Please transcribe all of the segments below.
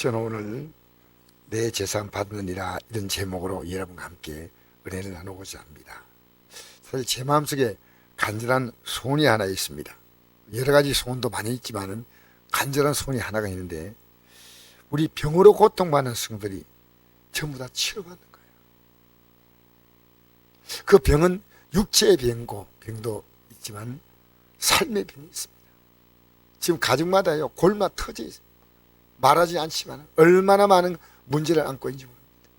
저는 오늘 내 재산 받느니라 이런 제목으로 여러분과 함께 은혜를 나누고자 합니다. 사실 제 마음속에 간절한 소원이 하나 있습니다. 여러 가지 소원도 많이 있지만은 간절한 소원이 하나가 있는데, 우리 병으로 고통받는 성들이 전부 다 치료받는 거예요. 그 병은 육체의 병도 있지만 삶의 병이 있습니다. 지금 가정마다요 골마 터져 있습니다. 말하지 않지만 얼마나 많은 문제를 안고 있는지 모릅니다.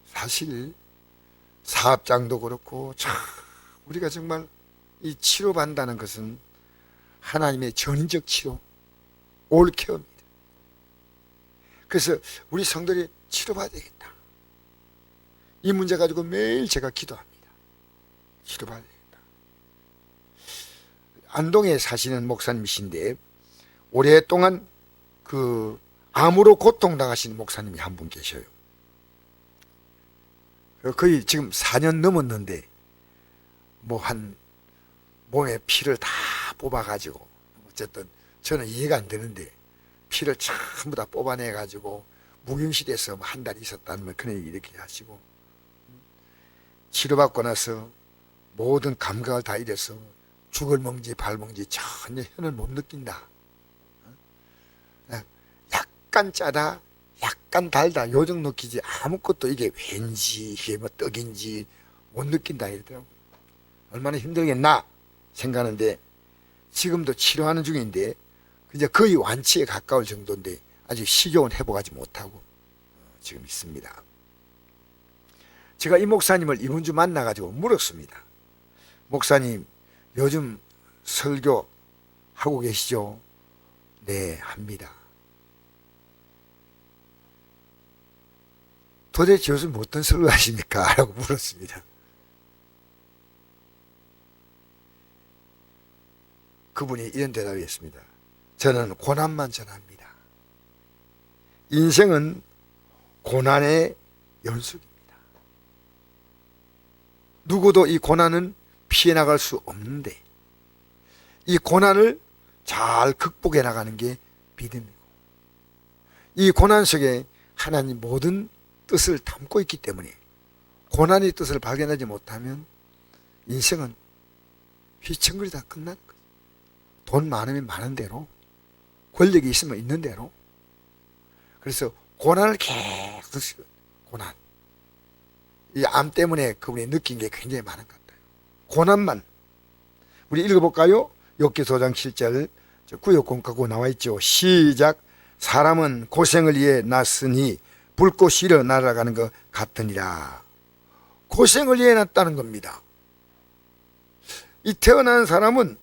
사실 사업장도 그렇고 우리가 정말 이 치료받는다는 것은 하나님의 전인적 치료, 올케어입니다. 그래서 우리 성도들이 치료받아야 되겠다. 이 문제 가지고 매일 제가 기도합니다. 치료받아야 되겠다. 안동에 사시는 목사님이신데, 오랫동안 암으로 고통당하신 목사님이 한 분 계셔요. 거의 지금 4년 넘었는데 몸에 피를 다 뽑아가지고, 어쨌든 저는 이해가 안 되는데 피를 전부 다 뽑아내가지고 무경실에서 한 달 있었다는 그런 얘기 이렇게 하시고, 치료받고 나서 모든 감각을 다 잃어서 죽을 먹지 발먹지 전혀 혀는 못 느낀다. 약간 짜다, 약간 달다, 요 정도 느끼지 아무것도 이게 왠지 이게 뭐 떡인지 못 느낀다 이러더라고요. 얼마나 힘들겠나 생각하는데, 지금도 치료하는 중인데 이제 거의 완치에 가까울 정도인데 아직 시종은 회복하지 못하고 지금 있습니다. 제가 이 목사님을 이번 주 만나가지고 물었습니다. 목사님, 요즘 설교 하고 계시죠? 네, 합니다. 도대체 요즘 어떤 설교 하십니까? 라고 물었습니다. 그분이 이런 대답을 했습니다. 저는 고난만 전합니다. 인생은 고난의 연속입니다. 누구도 이 고난은 피해 나갈 수 없는데, 이 고난을 잘 극복해 나가는 게 믿음이고, 이 고난 속에 하나님 모든 뜻을 담고 있기 때문에 고난의 뜻을 발견하지 못하면 인생은 휘청거리다 끝나는 거죠. 돈 많으면 많은 대로, 권력이 있으면 있는 대로. 그래서 고난을 계속, 고난, 이 암 때문에 그분이 느낀 게 굉장히 많은 것 같아요. 고난만. 우리 읽어볼까요? 욥기 5장 7절 구역공과고 나와 있죠. 시작. 사람은 고생을 위해 났으니 불꽃이 일어 날아가는 것 같으니라. 고생을 위해 났다는 겁니다. 이 태어난 사람은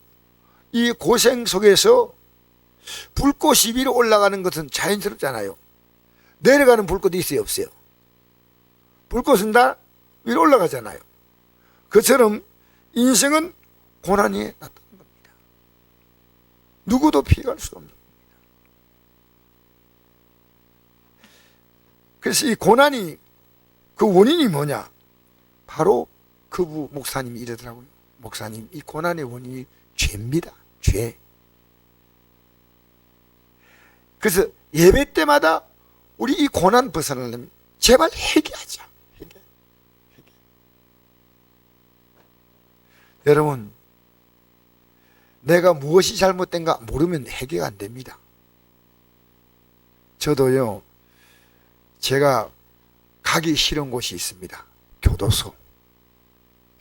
이 고생 속에서 불꽃이 위로 올라가는 것은 자연스럽잖아요. 내려가는 불꽃이 있어요, 없어요? 불꽃은 다 위로 올라가잖아요. 그처럼 인생은 고난이 나타나는 겁니다. 누구도 피해갈 수 없는 겁니다. 그래서 이 고난이, 그 원인이 뭐냐? 바로 그 목사님이 이러더라고요. 목사님, 이 고난의 원인이 죄입니다. 죄. 그래서 예배 때마다 우리 이 고난 벗어나려면 제발 회개하자. 회개. 여러분, 내가 무엇이 잘못된가 모르면 회개가 안 됩니다. 저도요, 제가 가기 싫은 곳이 있습니다. 교도소.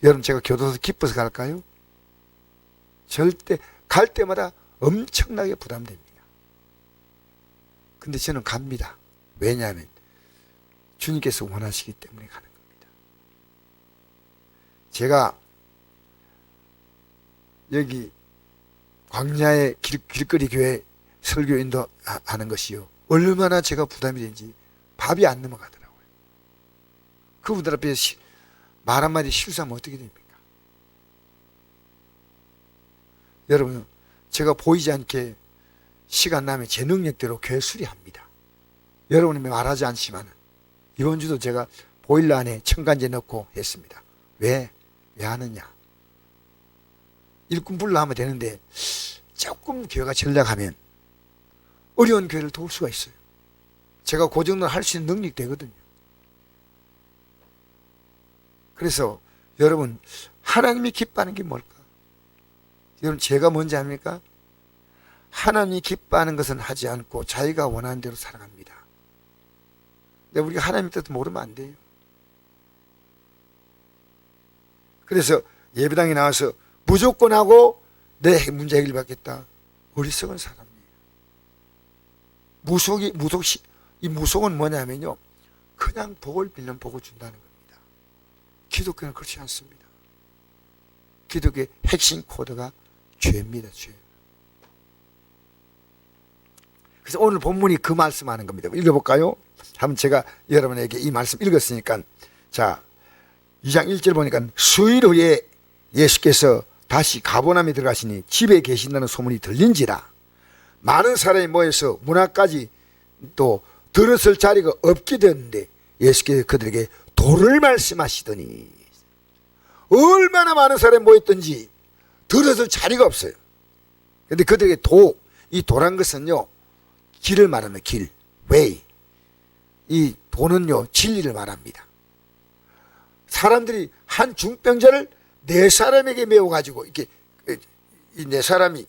여러분, 제가 교도소 기뻐서 갈까요? 절대 갈 때마다 엄청나게 부담됩니다. 근데 저는 갑니다. 왜냐하면 주님께서 원하시기 때문에 가는 겁니다. 제가 여기 광야의 길거리 교회 설교인도 하는 것이요, 얼마나 제가 부담이 되는지 밥이 안 넘어가더라고요. 그분들 앞에 말 한마디 실수하면 어떻게 됩니까? 여러분, 제가 보이지 않게 시간 나면 제 능력대로 교회 수리합니다. 여러분이 말하지 않지만 이번 주도 제가 보일러 안에 첨간제 넣고 했습니다. 왜 하느냐? 일꾼 불러 하면 되는데 조금 교회가 전략하면 어려운 교회를 도울 수가 있어요. 제가 그 정도는 할 수 있는 능력이 되거든요. 그래서 여러분, 하나님이 기뻐하는 게 뭘까? 여러분, 제가 뭔지 압니까? 하나님이 기뻐하는 것은 하지 않고 자기가 원하는 대로 살아갑니다. 근데 우리가 하나님 뜻 모르면 안 돼요. 그래서 예배당에 나와서 무조건 하고 내 문제 해결 받겠다. 어리석은 사람이에요. 이 무속은 뭐냐면요, 그냥 복을 빌면 복을 준다는 겁니다. 기독교는 그렇지 않습니다. 기독교의 핵심 코드가 죄입니다. 죄. 그래서 오늘 본문이 그 말씀하는 겁니다. 읽어볼까요? 한번 제가 여러분에게 이 말씀 읽었으니까, 자, 2장 1절 보니까 수일 후에 예수께서 다시 가버나움에 들어가시니 집에 계신다는 소문이 들린지라 많은 사람이 모여서 문 앞까지 또 들었을 자리가 없게 되었는데 예수께서 그들에게 도를 말씀하시더니, 얼마나 많은 사람이 모였던지 들었을 자리가 없어요. 그런데 그들에게 이 도란 것은요, 길을 말하는 길, way. 이 도는요, 진리를 말합니다. 사람들이 한 중병자를 네 사람에게 메워가지고, 이렇게, 이 네 사람이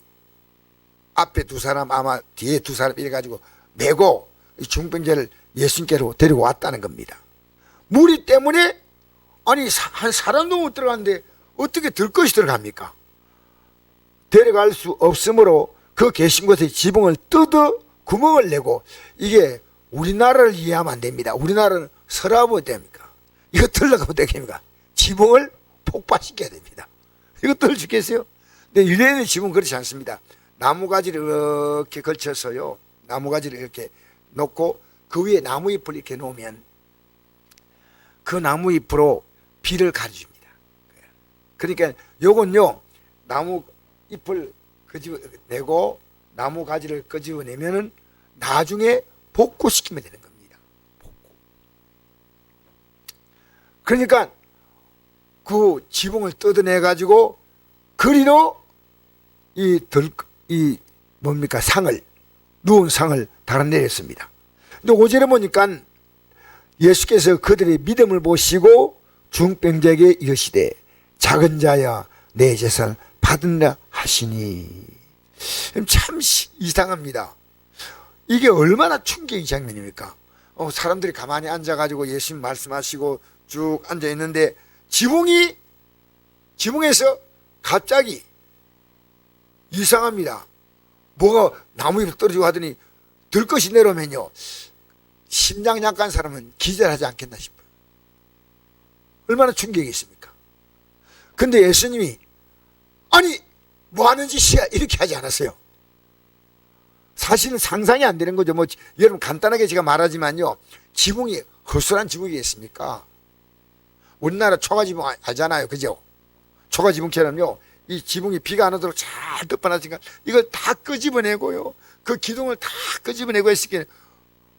앞에 두 사람, 아마 뒤에 두 사람 이래가지고 메고 이 중병자를 예수님께로 데리고 왔다는 겁니다. 무리 때문에, 아니, 한 사람도 못 들어갔는데 어떻게 들것이 들어갑니까? 데려갈 수 없으므로 그 계신 곳에 지붕을 뜯어 구멍을 내고, 이게 우리나라를 이해하면 안 됩니다. 우리나라는 서랍은 됩니까? 이거 들러가면 되겠습니까? 지붕을 폭파시켜야 됩니다. 이거 들을 수 있겠어요? 근데 유대인의 지붕은 그렇지 않습니다. 나무가지를 이렇게 걸쳐서요, 나무가지를 이렇게 놓고 그 위에 나무잎을 이렇게 놓으면 그 나무잎으로 비를 가려줍니다. 그러니까 요건요, 나무잎을 끄집어내고 나무가지를 끄집어내면은 나중에 복구시키면 되는 겁니다. 복구. 그러니까 그 지붕을 뜯어내가지고 그리로 상을, 누운 상을 달아내렸습니다. 근데 5절에 보니까 예수께서 그들의 믿음을 보시고 중병자에게 이르시되 작은 자야 내 재산을 받으라 하시니. 참 이상합니다. 이게 얼마나 충격의 장면입니까? 사람들이 가만히 앉아가지고 예수님 말씀하시고 쭉 앉아있는데 지붕에서 갑자기 이상합니다. 뭐가 나무잎 떨어지고 하더니 들것이 내려오면요, 심장 약한 사람은 기절하지 않겠나 싶어요. 얼마나 충격이 있습니까? 근데 예수님이 아니 뭐 하는 짓이야 이렇게 하지 않았어요. 사실은 상상이 안 되는 거죠. 뭐 여러분 간단하게 제가 말하지만요, 지붕이 허술한 지붕이겠습니까? 우리나라 초가지붕 알잖아요, 그죠? 초가지붕처럼요, 이 지붕이 비가 안 오도록 잘 덮어놨으니까 이걸 다 끄집어내고요, 그 기둥을 다 끄집어내고 했으니까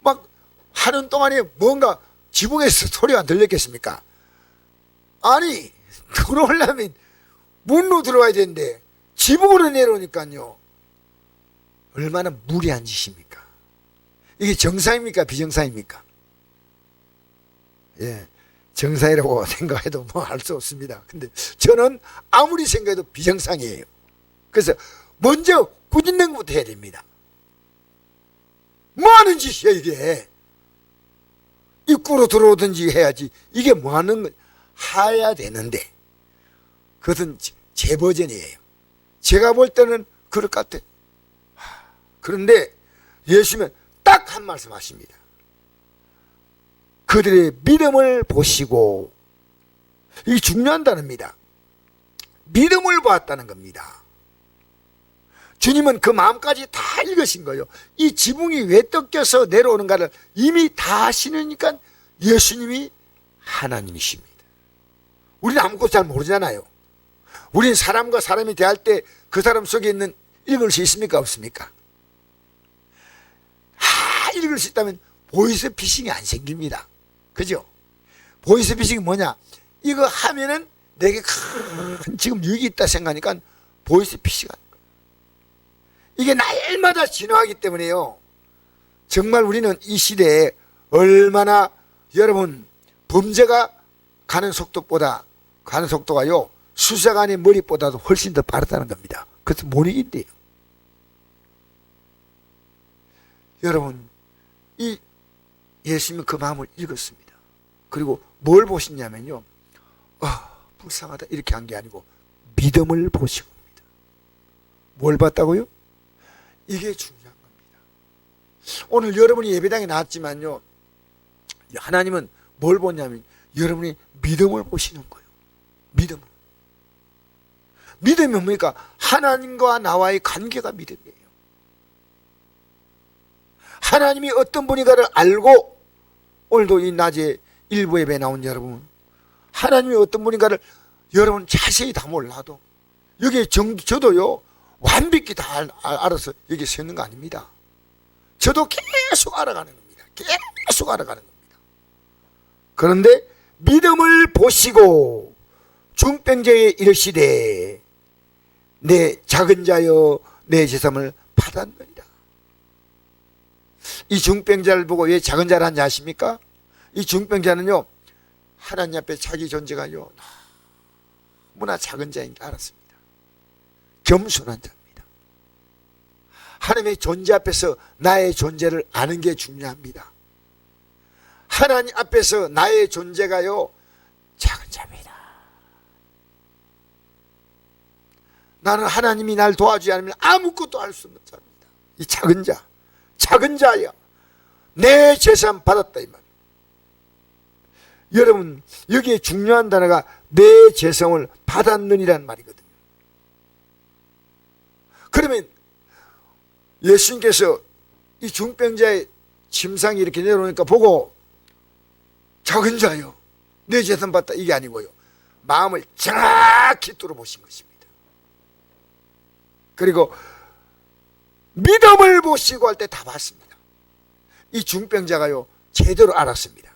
막 하는 동안에 뭔가 지붕에서 소리가 들렸겠습니까? 아니 들어오려면 문으로 들어와야 되는데 지붕으로 내려오니까요, 얼마나 무리한 짓입니까? 이게 정상입니까 비정상입니까? 예, 정상이라고 생각해도 뭐 할 수 없습니다. 근데 저는 아무리 생각해도 비정상이에요. 그래서 먼저 꾸짖는 것부터 해야 됩니다. 뭐 하는 짓이야 이게? 입구로 들어오든지 해야지, 이게 뭐 하는 거 해야 되는데 그것은 제 버전이에요. 제가 볼 때는 그럴 것 같아. 그런데 예수님은 딱 한 말씀 하십니다. 그들의 믿음을 보시고, 이게 중요한 단어입니다. 믿음을 보았다는 겁니다. 주님은 그 마음까지 다 읽으신 거예요. 이 지붕이 왜 뜯겨서 내려오는가를 이미 다 아시니까 예수님이 하나님이십니다. 우리는 아무것도 잘 모르잖아요. 우리는 사람과 사람이 대할 때 그 사람 속에 있는 읽을 수 있습니까 없습니까? 읽을 수 있다면 보이스피싱이 안 생깁니다. 그죠? 보이스피싱이 뭐냐? 이거 하면은 내게 큰 지금 유익이 있다 생각하니까 보이스피싱 하는 거예요. 이게 날마다 진화하기 때문에요, 정말 우리는 이 시대에 얼마나 여러분 범죄가 가는 속도가요 수사관의 머리보다도 훨씬 더 빠르다는 겁니다. 그것도 못 이긴대요. 여러분 이 예수님은 그 마음을 읽었습니다. 그리고 뭘 보시냐면요, 불쌍하다 이렇게 한 게 아니고 믿음을 보시고 옵니다. 뭘 봤다고요? 이게 중요한 겁니다. 오늘 여러분이 예배당에 나왔지만요, 하나님은 뭘 보냐면 여러분이 믿음을 보시는 거예요. 믿음이 뭡니까? 하나님과 나와의 관계가 믿음이에요. 하나님이 어떤 분인가를 알고, 오늘도 이 낮에 일부 예배에 나온 여러분, 하나님이 어떤 분인가를 여러분 자세히 다 몰라도 여기에 저도요 완벽히 다 알아서 여기 서 있는 거 아닙니다. 저도 계속 알아가는 겁니다. 계속 알아가는 겁니다. 그런데 믿음을 보시고 중병자에 이르시되 내 작은 자여 내 제삼을 받았느니라. 이 중병자를 보고 왜 작은 자라는지 아십니까? 이 중병자는요 하나님 앞에 자기 존재가요 너무나 작은 자인 줄 알았습니다. 겸손한 자입니다. 하나님의 존재 앞에서 나의 존재를 아는 게 중요합니다. 하나님 앞에서 나의 존재가요 작은 자입니다. 나는 하나님이 날 도와주지 않으면 아무것도 할 수 없는 자입니다. 이 작은 자여 내 재산 받았다 이 말. 여러분 여기에 중요한 단어가 내 재성을 받았느니라는 말이거든요. 그러면 예수님께서 이 중병자의 침상이 이렇게 내려오니까 보고 작은 자요 내 재산 받다 이게 아니고요 마음을 정확히 뚫어보신 것입니다. 그리고 믿음을 보시고 할 때 다 봤습니다. 이 중병자가요 제대로 알았습니다.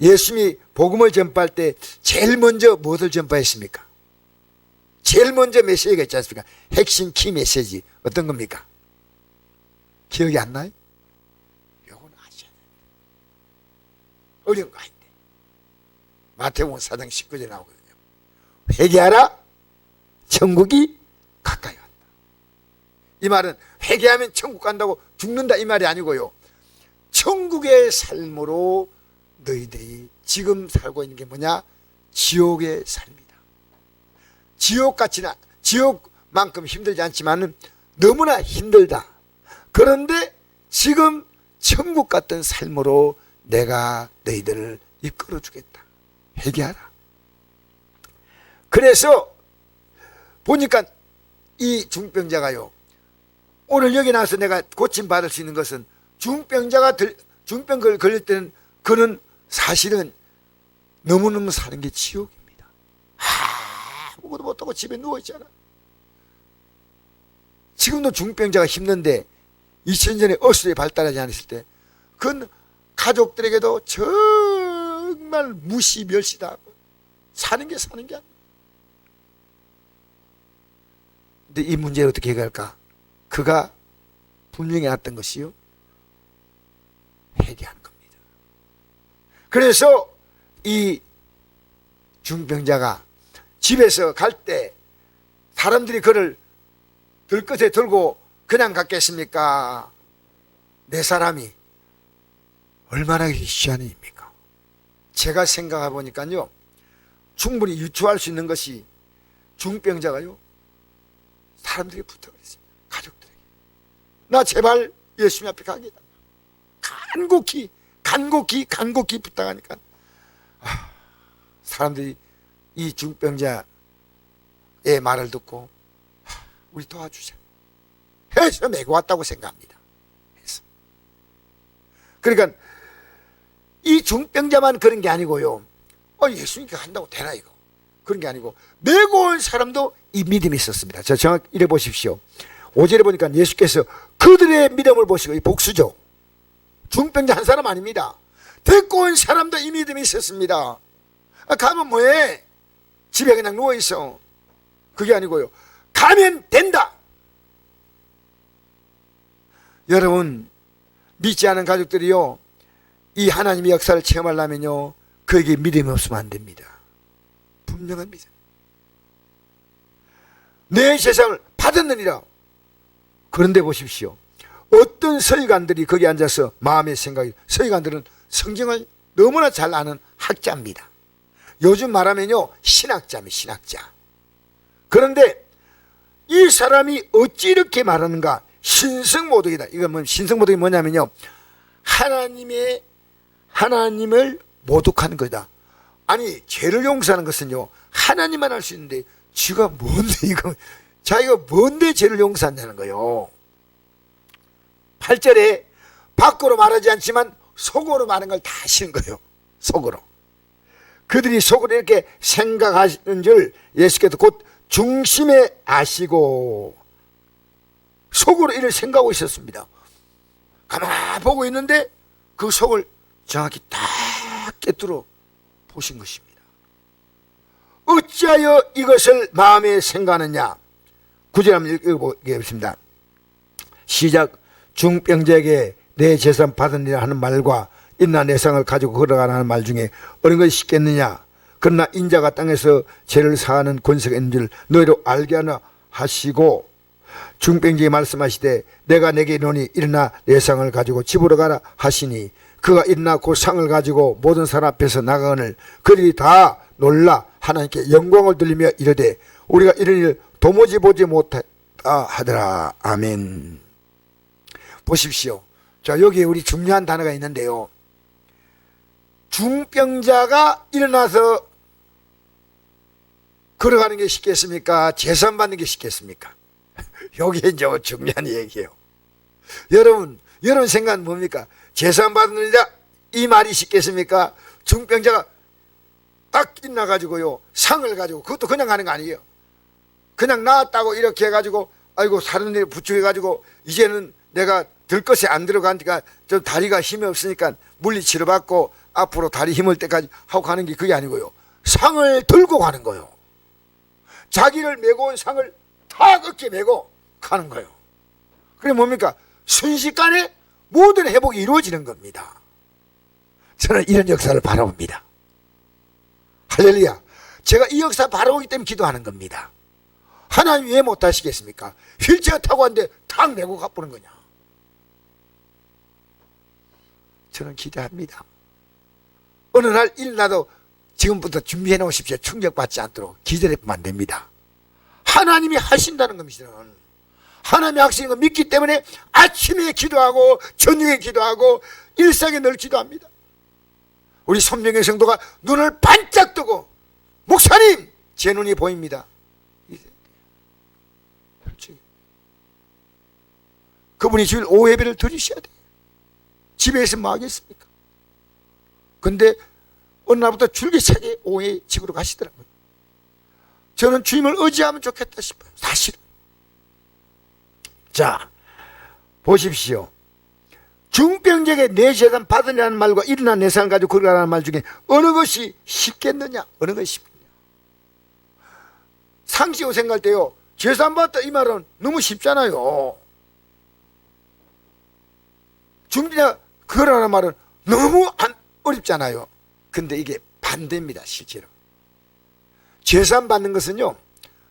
예수님이 복음을 전파할 때 제일 먼저 무엇을 전파했습니까? 제일 먼저 메시지가 있지 않습니까? 핵심 키 메시지 어떤 겁니까? 기억이 안 나요? 요건 아셔야 돼요. 어려운 거 아닌데. 마태복음 4장 19절에 나오거든요. 회개하라 천국이 가까이 왔다. 이 말은 회개하면 천국 간다고 죽는다 이 말이 아니고요 천국의 삶으로 너희들이 지금 살고 있는 게 뭐냐? 지옥의 삶이다. 지옥만큼 힘들지 않지만 너무나 힘들다. 그런데 지금 천국 같은 삶으로 내가 너희들을 이끌어 주겠다. 회개하라. 그래서 보니까 이 중병자가요 오늘 여기 나와서 내가 고침받을 수 있는 것은 중병자가 중병 걸릴 때는 그는 사실은 너무너무 사는 게 지옥입니다. 아무것도 못하고 집에 누워있잖아. 지금도 중병자가 힘든데 2000년에 어수에 발달하지 않았을 때 그건 가족들에게도 정말 무시 멸시당하고 사는 게 아니야. 근데 이 문제를 어떻게 해결할까? 그가 분명히 알았던 것이요 회개하는 겁니다. 그래서 이 중병자가 집에서 갈 때 사람들이 그를 들끝에 들고 그냥 갔겠습니까? 내 사람이 얼마나 귀한 일입니까? 제가 생각해 보니까요 충분히 유추할 수 있는 것이 중병자가요 사람들이 부탁을 했습니다. 가족들에게 나 제발 예수님 앞에 가게 해달라. 간곡히 부탁하니까 사람들이 이 중병자의 말을 듣고 우리 도와주자 해서 메고 왔다고 생각합니다. 해서. 그러니까 이 중병자만 그런 게 아니고요 예수님께 한다고 되나 이거 그런 게 아니고 메고 온 사람도 이 믿음이 있었습니다. 자 정확히 이래 보십시오. 5절에 보니까 예수께서 그들의 믿음을 보시고 이 복수죠. 중병자 한 사람 아닙니다. 데리고 온 사람도 이 믿음이 있었습니다. 가면 뭐해? 집에 그냥 누워있어. 그게 아니고요 가면 된다. 여러분 믿지 않은 가족들이요, 이 하나님의 역사를 체험하려면요, 그에게 믿음이 없으면 안 됩니다. 분명한 믿음. 내 재산을 받았느니라. 그런데 보십시오. 어떤 서기관들이 거기 앉아서 마음의 생각이, 서기관들은 성경을 너무나 잘 아는 학자입니다. 요즘 말하면요, 신학자입니다. 신학자. 그런데 이 사람이 어찌 이렇게 말하는가? 신성모독이다. 이건 뭐 신성모독이 뭐냐면요, 하나님을 모독하는 거다. 아니, 죄를 용서하는 것은요, 하나님만 할 수 있는데 지가 뭔데 이거, 자기가 뭔데 죄를 용서한다는 거요. 8절에 밖으로 말하지 않지만 속으로 말하는 걸 다 아시는 거예요. 속으로. 그들이 속으로 이렇게 생각하시는 줄 예수께서 곧 중심에 아시고 속으로 이를 생각하고 있었습니다. 가만히 보고 있는데 그 속을 정확히 딱 깨뚫어 보신 것입니다. 어찌하여 이것을 마음에 생각하느냐. 9절 한번 읽어보겠습니다. 시작. 중병자에게 내 재산 받으니라 하는 말과 인나 내상을 가지고 걸어가라는 말 중에 어느 것이 쉽겠느냐. 그러나 인자가 땅에서 죄를 사하는 권세가 있는 줄 너희로 알게 하나 하시고, 중병자에게 말씀하시되 내가 내게 이르노니 일어나 내 상을 가지고 집으로 가라 하시니 그가 일어나 그 상을 가지고 모든 사람 앞에서 나가거늘 그들이 다 놀라 하나님께 영광을 돌리며 이르되 우리가 이런 일 도무지 보지 못하다 하더라. 아멘. 보십시오. 자, 여기에 우리 중요한 단어가 있는데요, 중병자가 일어나서 걸어가는 게 쉽겠습니까? 재산 받는 게 쉽겠습니까? 여기에 이제 중요한 얘기예요. 여러분 생각은 뭡니까? 재산 받는 자, 이 말이 쉽겠습니까? 중병자가 딱 일어나가지고요, 상을 가지고, 그것도 그냥 가는 거 아니에요. 그냥 나왔다고 이렇게 해가지고, 아이고, 사는 일 부축해가지고, 이제는 내가 들 것이 안 들어가니까 좀 다리가 힘이 없으니까 물리 치료받고 앞으로 다리 힘을 때까지 하고 가는 게 그게 아니고요. 상을 들고 가는 거예요. 자기를 메고 온 상을 탁 어깨 메고 가는 거예요. 그게 뭡니까? 순식간에 모든 회복이 이루어지는 겁니다. 저는 이런 역사를 바라봅니다. 할렐루야. 제가 이 역사 바라보기 때문에 기도하는 겁니다. 하나님 왜 못하시겠습니까? 휠체어 타고 왔는데 탁 메고 가보는 거냐. 저는 기대합니다. 어느 날 일어나도 지금부터 준비해 놓으십시오. 충격받지 않도록 기다리면 안 됩니다. 하나님이 하신다는 겁니다. 하나님이 하시는 거 믿기 때문에 아침에 기도하고 저녁에 기도하고 일상에 늘 기도합니다. 우리 손명의 성도가 눈을 반짝 뜨고 목사님 제 눈이 보입니다. 그분이 주일 오후 예배를 드리셔야 돼요. 집에 있으면 뭐 하겠습니까? 근데 어느 날부터 줄기차게 오후에 집으로 가시더라고요. 저는 주님을 의지하면 좋겠다 싶어요. 사실은. 자, 보십시오. 중병자에게 내 재산 받으라는 말과 일어나 내 상을 가지고 걸어가라는 말 중에 어느 것이 쉽겠느냐? 어느 것이 쉽겠느냐? 상식으로 생각할 때요, 재산 받다 이 말은 너무 쉽잖아요. 중병자 걸어라는 말은 너무 어렵잖아요. 근데 이게 반대입니다. 실제로 재산 받는 것은요,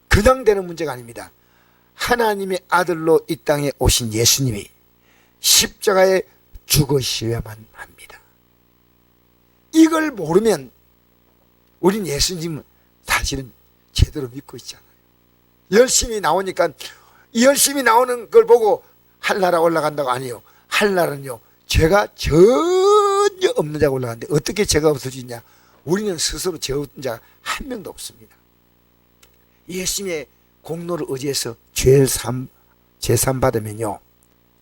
그냥 되는 문제가 아닙니다. 하나님의 아들로 이 땅에 오신 예수님이 십자가에 죽으셔야만 합니다. 이걸 모르면 우린 예수님은 사실은 제대로 믿고 있잖아요. 열심히 나오니까 이 열심히 나오는 걸 보고 한나라 올라간다고 아니에요. 한나라는요, 죄가 전혀 없는 자가 올라가는데 어떻게 죄가 없어지냐? 우리는 스스로 죄 없는 자가 한 명도 없습니다. 예수님의 공로를 의지해서 죄산 받으면요,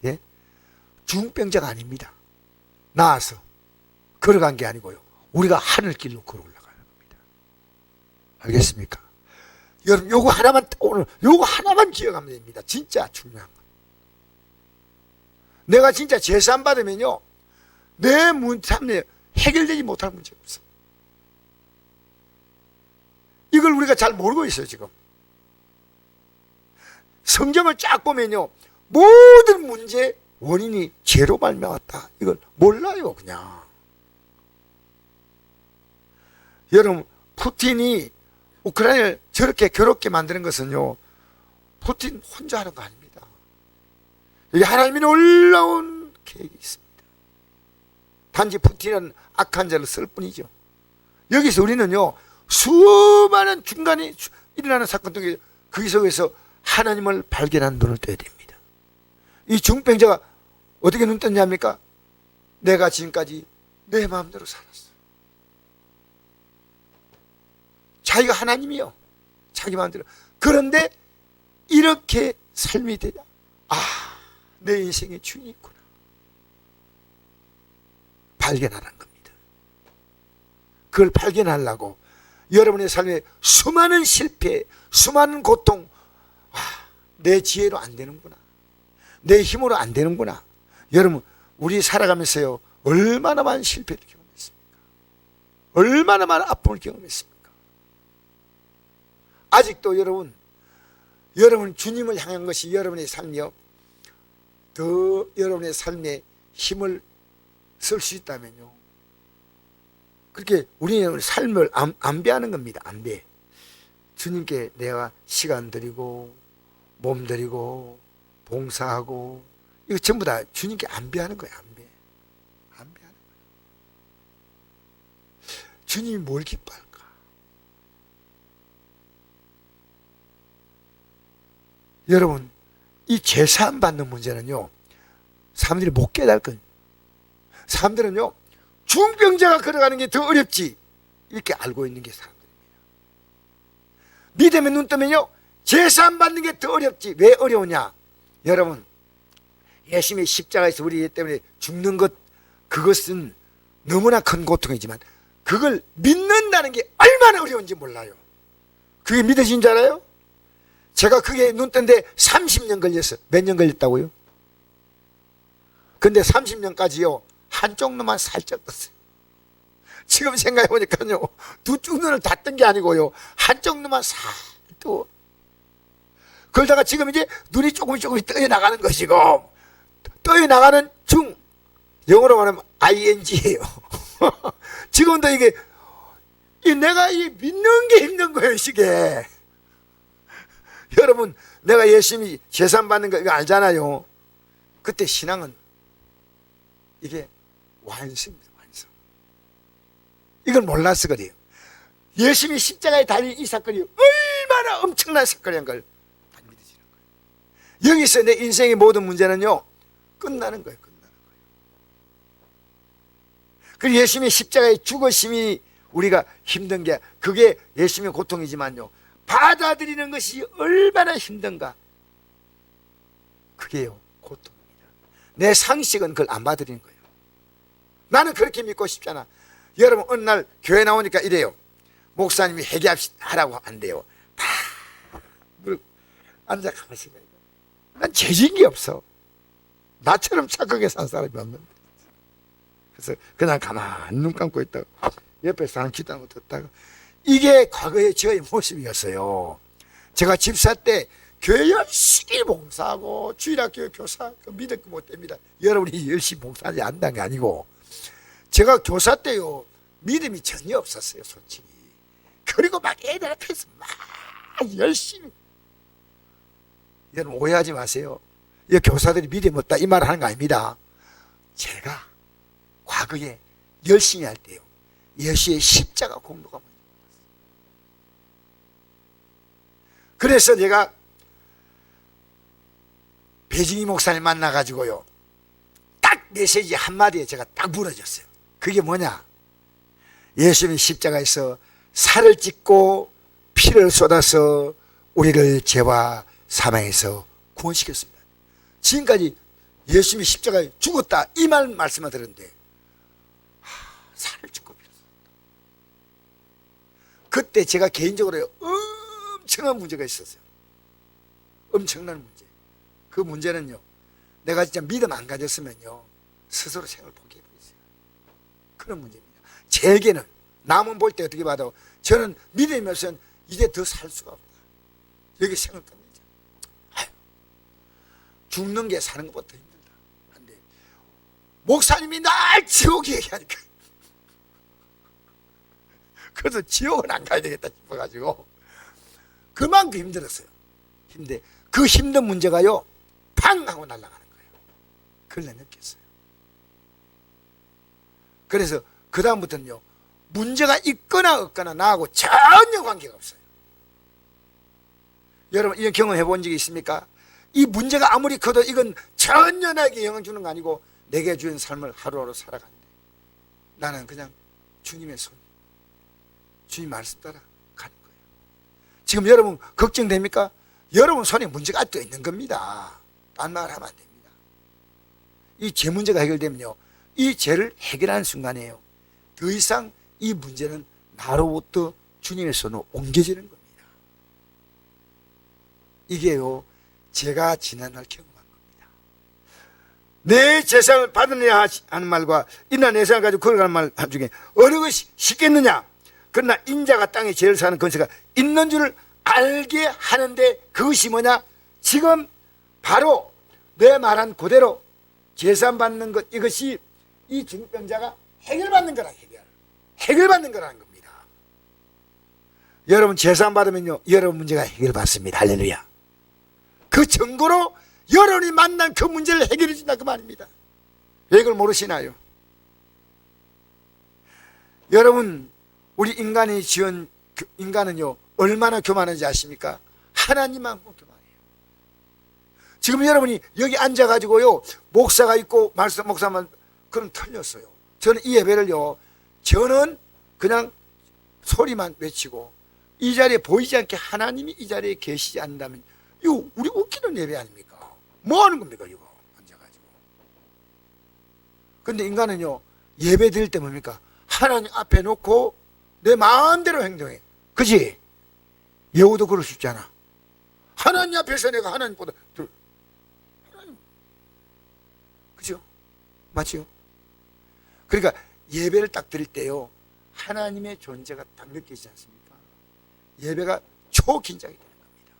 예? 중병자가 아닙니다. 나와서 걸어간 게 아니고요, 우리가 하늘길로 걸어 올라가는 겁니다. 알겠습니까? 여러분, 요거 하나만, 오늘 요거 하나만 기억하면 됩니다. 진짜 중요한 거. 내가 진짜 재산 받으면요, 내 문제 해결되지 못할 문제가 없어. 이걸 우리가 잘 모르고 있어요. 지금 성경을 쫙 보면요, 모든 문제 원인이 죄로 말미암았다. 이걸 몰라요, 그냥. 여러분, 푸틴이 우크라이나를 저렇게 괴롭게 만드는 것은요, 푸틴 혼자 하는 거 아닙니다. 여기 하나님이 놀라운 계획이 있습니다. 단지 푸틴은 악한 자를 쓸 뿐이죠. 여기서 우리는요, 수많은 중간에 일어나는 사건 중에 그 속에서 하나님을 발견한 눈을 떠야 됩니다. 이 중병자가 어떻게 눈 떴냐입니까? 내가 지금까지 내 마음대로 살았어. 자기가 하나님이요, 자기 마음대로. 그런데 이렇게 삶이 되냐? 아, 내 인생에 주인이 있구나. 발견하라는 겁니다. 그걸 발견하려고 여러분의 삶에 수많은 실패, 수많은 고통, 내 지혜로 안 되는구나, 내 힘으로 안 되는구나. 여러분, 우리 살아가면서요, 얼마나 많은 실패를 경험했습니까? 얼마나 많은 아픔을 경험했습니까? 아직도 여러분 주님을 향한 것이 여러분의 삶이요, 더 여러분의 삶에 힘을 쓸 수 있다면요, 그렇게 우리는 삶을 안배하는 겁니다. 안배. 주님께 내가 시간 드리고 몸 드리고 봉사하고, 이거 전부 다 주님께 안배하는 거예요. 안배하는 거예요. 주님이 뭘 기뻐할까? 여러분, 이 제사함 받는 문제는요, 사람들이 못 깨달을 거예요. 사람들은요, 중병자가 걸어가는 게 더 어렵지, 이렇게 알고 있는 게 사람들입니다. 믿음에 눈 뜨면요, 제사함 받는 게 더 어렵지. 왜 어려우냐? 여러분, 예수님의 십자가에서 우리 때문에 죽는 것, 그것은 너무나 큰 고통이지만 그걸 믿는다는 게 얼마나 어려운지 몰라요. 그게 믿어진 줄 알아요? 제가 그게 눈 뜬데 30년 걸렸어요. 몇 년 걸렸다고요? 근데 30년까지요, 한쪽 눈만 살짝 떴어요. 지금 생각해보니까요, 두 쪽 눈을 다 뜬 게 아니고요, 한쪽 눈만 살짝 떠. 그러다가 지금 이제 눈이 조금씩 떠여 나가는 것이고, 떠여 나가는 중, 영어로 말하면 ing예요. 지금도 이게 내가 믿는 게 힘든 거예요, 이게. 여러분, 내가 열심히 재산 받는 거 이거 알잖아요. 그때 신앙은 이게 완성입니다, 완성. 이걸 몰라서 그래요. 열심히 십자가에 달린 이 사건이 얼마나 엄청난 사건이란 걸 안 믿어지는 거예요. 여기서 내 인생의 모든 문제는요, 끝나는 거예요, 끝나는 거예요. 그리고 예수님의 십자가의 죽으심이 우리가 힘든 게, 그게 예수님의 고통이지만요, 받아들이는 것이 얼마나 힘든가. 그게요, 고통입니다. 내 상식은 그걸 안 받아들이는 거예요. 나는 그렇게 믿고 싶잖아. 여러분, 어느 날 교회 나오니까 이래요. 목사님이 회개하라고 한대요. 다 앉아 가만히. 난 죄진 게 없어. 나처럼 착하게 산 사람이 없는데. 그래서 그냥 가만히 눈 감고 있다가 옆에 사람 기도하는 거 듣다가, 이게 과거의 저의 모습이었어요. 제가 집사 때 교회 열심히 봉사하고 주일학교 교사, 그 믿을 거 못 됩니다. 여러분이 열심히 봉사하지 않는 게 아니고, 제가 교사 때요, 믿음이 전혀 없었어요, 솔직히. 그리고 막 애들 앞에서 막 열심히. 여러분 오해하지 마세요. 이 교사들이 믿음이 없다 이 말을 하는 거 아닙니다. 제가 과거에 열심히 할 때요, 예수의 십자가 공로가 뭔지 몰랐어요. 그래서 제가 배진희 목사님 만나가지고요, 딱 메시지 한마디에 제가 딱 무너졌어요. 그게 뭐냐? 예수님이 십자가에서 살을 찢고 피를 쏟아서 우리를 죄와 사망에서 구원시켰습니다. 지금까지 예수님이 십자가에 죽었다 이 말씀을 들었는데, 살을 찢고 피를 쏟았다. 그때 제가 개인적으로 엄청난 문제가 있었어요. 엄청난 문제. 그 문제는요, 내가 진짜 믿음 안 가졌으면요, 스스로 생을 포기해버렸어요. 그런 문제입니다. 제게는, 남은 볼 때 어떻게 봐도 저는 믿음이 없으면 이제 더 살 수가 없다. 여기 생을 끝내자. 아유, 죽는 게 사는 것보다 힘들다. 목사님이 날 지옥 얘기하니까 그래서 지옥은 안 가야 되겠다 싶어가지고 그만큼 힘들었어요. 그 힘든 문제가요 팡 하고 날아가는 거예요. 그걸 내가 느꼈어요. 그래서 그 다음부터는요 문제가 있거나 없거나 나하고 전혀 관계가 없어요. 여러분 이런 경험해 본 적이 있습니까? 이 문제가 아무리 커도 이건 전혀 나에게 영향 주는 거 아니고 내게 주는 삶을 하루하루 살아가는데 나는 그냥 주님의 손, 주님 말씀 따라 가는 거예요. 지금 여러분 걱정됩니까? 여러분 손에 문제가 또 있는 겁니다. 딴 말 하면 안 됩니다. 이 죄 문제가 해결되면요 이 죄를 해결하는 순간에요 더 이상 이 문제는 나로부터 주님의 손으로 옮겨지는 겁니다. 이게요 제가 지난날 경험한 겁니다. 내 재산을 받으느냐 하는 말과 이나 내 재산을 가지고 걸어가는 말 중에 어느 것이 쉽겠느냐. 그러나 인자가 땅에 죄를 사는 권세가 있는 줄을 알게 하는데 그것이 뭐냐. 지금 바로 내 말한 그대로 재산 받는 것, 이것이 이 중병자가 해결받는 거라. 해결받는 거라는 겁니다. 여러분 재산 받으면요 여러분 문제가 해결받습니다. 할렐루야. 그 증거로 여러분이 만난 그 문제를 해결해 준다 그 말입니다. 왜 이걸 모르시나요? 여러분 우리 인간이 지은 인간은요 얼마나 교만한지 아십니까? 하나님만큼 교만해요. 지금 여러분이 여기 앉아가지고요 목사가 있고 목사만 그럼 틀렸어요. 저는 이 예배를요 저는 그냥 소리만 외치고 이 자리에 보이지 않게 하나님이 이 자리에 계시지 않는다면 이거 우리 웃기는 예배 아닙니까? 뭐 하는 겁니까 이거 앉아가지고. 근데 인간은요 예배 드릴 때 뭡니까? 하나님 앞에 놓고 내 마음대로 행동해. 그치? 여우도 그럴 수 있잖아. 하나님 앞에서 내가 하나님보다 하나님. 그죠? 맞죠? 그러니까 예배를 딱 드릴 때요 하나님의 존재가 딱 느껴지지 않습니까? 예배가 초긴장이 되는 겁니다.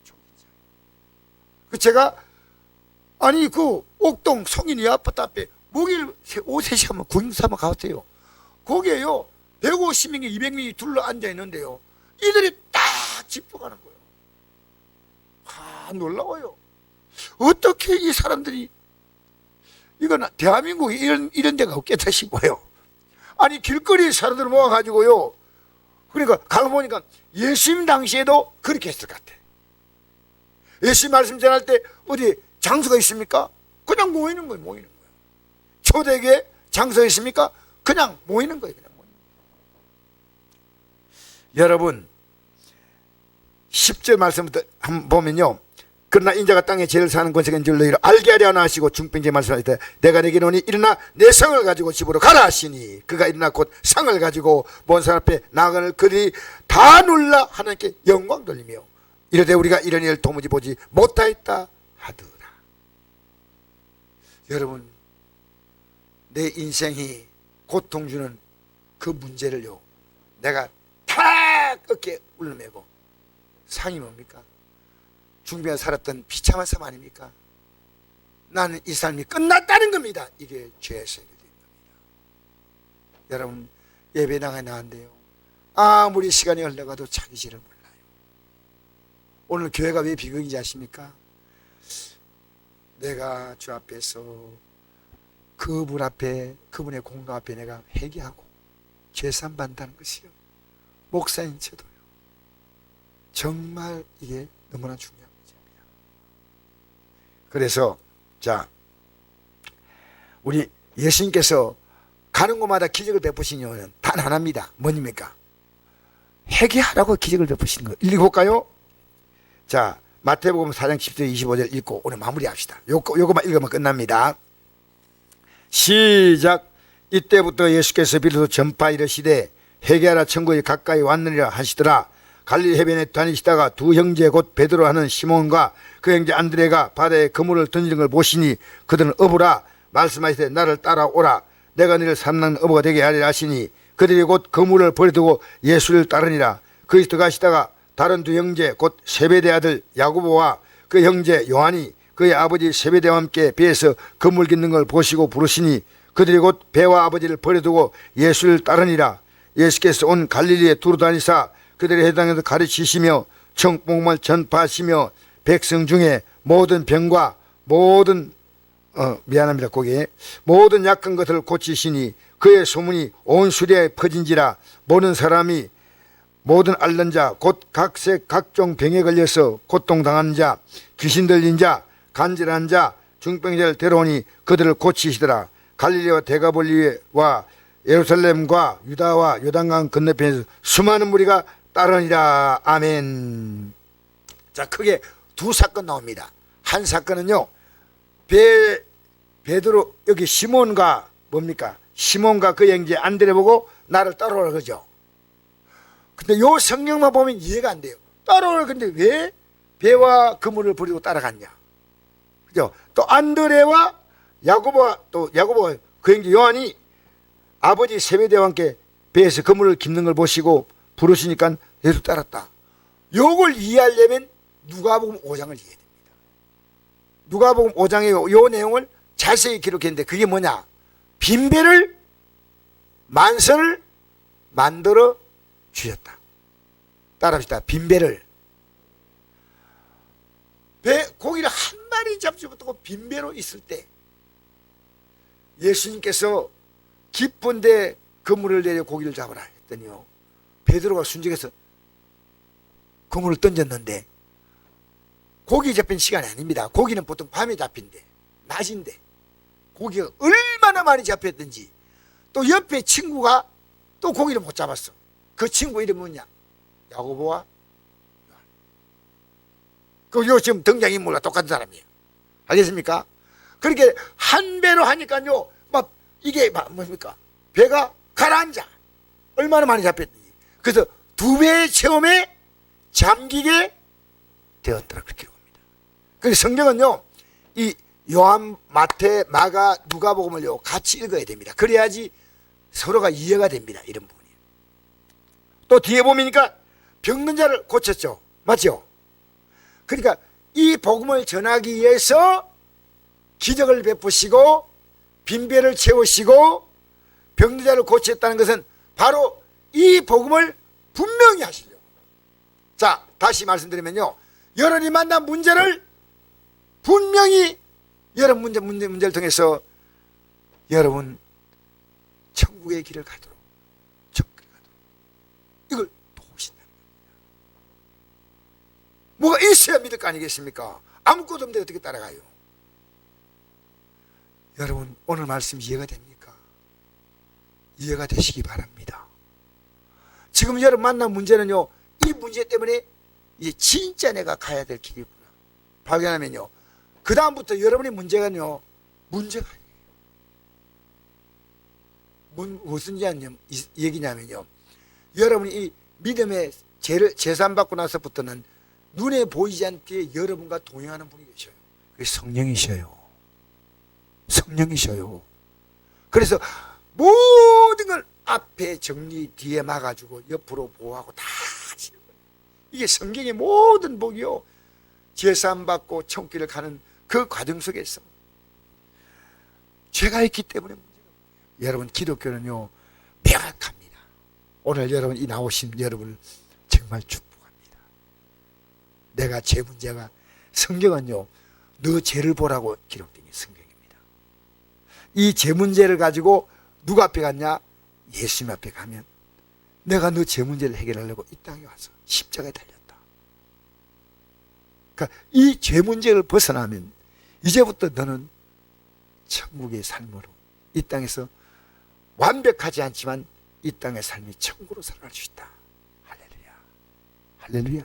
초긴장. 제가 아니 그 옥동 성인이 아파트 앞에 목요일 오후 3시 하면 구인사만 가봤어요. 거기에요 150명이 200명이 둘러 앉아 있는데요 이들이 딱 집중하는 거예요. 놀라워요. 어떻게 이 사람들이 이건 대한민국에 이런 데가 없겠다 싶어요. 아니 길거리에 사람들 모아가지고요 그러니까 가서 보니까 예수님 당시에도 그렇게 했을 것 같아. 예수님 말씀 전할 때 어디 장소가 있습니까? 그냥 모이는 거예요. 모이는 거예요. 초대교회 장소가 있습니까? 그냥 모이는 거예요. 그냥 모이는 거예요. 여러분 10절 말씀부터 한번 보면요 그러나 인자가 땅에 죄를 사는 권세가 있는 줄 너희를 알게 하려 하시고 중병제 말씀하실 때 내가 내게 이르노니 일어나 내 성을 가지고 집으로 가라 하시니 그가 일어나 곧 상을 가지고 먼 산 앞에 나가는 그들이 다 놀라 하나님께 영광 돌리며 이르되 우리가 이런 일을 도무지 보지 못하였다 하더라. 여러분 내 인생이 고통 주는 그 문제를요 내가 탁 어깨에 울려매고 상이 뭡니까? 중병에 살았던 비참한 삶 아닙니까? 나는 이 삶이 끝났다는 겁니다. 이게 죄에서 해결된 겁니다. 여러분 예배 나가야 나는데요 아무리 시간이 흘러가도 자기지를 몰라요. 오늘 교회가 왜 비극인지 아십니까? 내가 주 앞에서 그분 앞에 그분의 공로 앞에 내가 회개하고 죄산 받는다는 것이요 목사인 저도요 정말 이게 너무나 중요합니다. 그래서 자 우리 예수님께서 가는 곳마다 기적을 베푸신 이유는 단 하나입니다. 뭐입니까? 회개하라고 기적을 베푸시는 거예요. 읽어볼까요? 자 마태복음 4장 10절 25절 읽고 오늘 마무리합시다. 요거만 읽으면 끝납니다. 시작. 이때부터 예수께서 비로소 전파 이르시되 회개하라 천국이 가까이 왔느니라 하시더라. 갈릴리 해변에 다니시다가 두 형제 곧 베드로 하는 시몬과 그 형제 안드레가 바다에 그물을 던지는 걸 보시니 그들은 어부라 말씀하시되 나를 따라오라 내가 너를 삼는 어부가 되게 하리라 하시니 그들이 곧 그물을 버려두고 예수를 따르니라. 거기서 들어가시다가 다른 두 형제 곧 세베대 아들 야고보와 그 형제 요한이 그의 아버지 세베대와 함께 배에서 그물 깃는 걸 보시고 부르시니 그들이 곧 배와 아버지를 버려두고 예수를 따르니라. 예수께서 온 갈릴리에 두루 다니사 그들의 해당에서 가르치시며 천국복음을 전파하시며 백성 중에 모든 병과 모든 거기에 모든 약한 것을 고치시니 그의 소문이 온 수리에 퍼진지라. 모든 사람이 모든 앓는 자 곧 각색 각종 병에 걸려서 고통당하는 자 귀신 들린 자 간질한 자 중병자를 데려오니 그들을 고치시더라. 갈릴리와 데가볼리와 예루살렘과 유다와 요단강 건너편에서 수많은 무리가 따르니라. 아멘. 자, 크게 두 사건 나옵니다. 한 사건은요, 베드로 여기 시몬과 뭡니까? 시몬과 그 형제 안드레 보고 나를 따라오라 그러죠. 근데 요 성경만 보면 이해가 안 돼요. 따라오라. 근데 왜 배와 그물을 버리고 따라갔냐? 그죠? 또 안드레와 야고보와 그 형제 요한이 아버지 세베대와 함께 배에서 그물을 깁는 걸 보시고 부르시니까 예수 따랐다. 요걸 이해하려면 누가복음 5장을 이해해야 됩니다. 누가복음 5장의 요 내용을 자세히 기록했는데 그게 뭐냐? 빈배를 만선을 만들어 주셨다. 따라합시다. 빈배를. 고기를 한 마리 잡지 못하고 빈배로 있을 때 예수님께서 깊은데 그물을 내려 고기를 잡으라 했더니요, 베드로가 순종해서 그물을 던졌는데 고기 잡힌 시간이 아닙니다. 고기는 보통 밤에 잡힌대, 낮인데 고기가 얼마나 많이 잡혔든지 또 옆에 친구가 또 고기를 못 잡았어. 그 친구 이름이 뭐냐? 야고보와 요한. 그 지금 등장인물과 똑같은 사람이에요. 알겠습니까? 그렇게 한 배로 하니까요, 막 이게 뭡니까? 배가 가라앉아. 얼마나 많이 잡혔든지. 그래서 두 배의 체험에 잠기게 되었더라. 그렇게 봅니다. 그래서 성경은요, 이 요한, 마태, 마가, 누가복음을요 같이 읽어야 됩니다. 그래야지 서로가 이해가 됩니다. 이런 부분이. 또 뒤에 보니까 병든 자를 고쳤죠. 맞죠? 그러니까 이 복음을 전하기 위해서 기적을 베푸시고 빈배를 채우시고 병든 자를 고쳤다는 것은 바로 이 복음을 분명히 하시려고. 자, 다시 말씀드리면요, 여러분이 만난 문제를 분명히 여러분 문제를 통해서 여러분 천국의 길을 가도록, 천국을 가도록 이걸 도우신다는 겁니다. 뭐가 있어야 믿을 거 아니겠습니까? 아무것도 없는데 어떻게 따라가요? 여러분 오늘 말씀 이해가 됩니까? 이해가 되시기 바랍니다. 지금 여러분 만난 문제는요, 이 문제 때문에 이제 진짜 내가 가야 될 길이구나 발견하면요, 그 다음부터 여러분의 문제가요, 문제가 아니에요. 무슨 얘기냐면요, 여러분이 이 믿음의 제산 받고 나서부터는 눈에 보이지 않게 여러분과 동행하는 분이 계셔요. 그게 성령이셔요. 성령이셔요. 그래서 모든 걸 앞에 정리, 뒤에 막아주고 옆으로 보호하고 다 하시는 거예요. 이게 성경의 모든 복이요, 제산 받고 천국을 가는 그 과정 속에서 죄가 있기 때문에 문제가 없어요. 여러분 기독교는요 명확합니다. 오늘 여러분 이 나오신 여러분을 정말 축복합니다. 내가 죄 문제가, 성경은요 너 죄를 보라고 기록된 게 성경입니다. 이 죄 문제를 가지고 누가 앞에 갔냐? 예수님 앞에 가면 내가 너 죄 문제를 해결하려고 이 땅에 와서 십자가에 달렸다. 그러니까 이 죄 문제를 벗어나면 이제부터 너는 천국의 삶으로 이 땅에서 완벽하지 않지만 이 땅의 삶이 천국으로 살아갈 수 있다. 할렐루야. 할렐루야.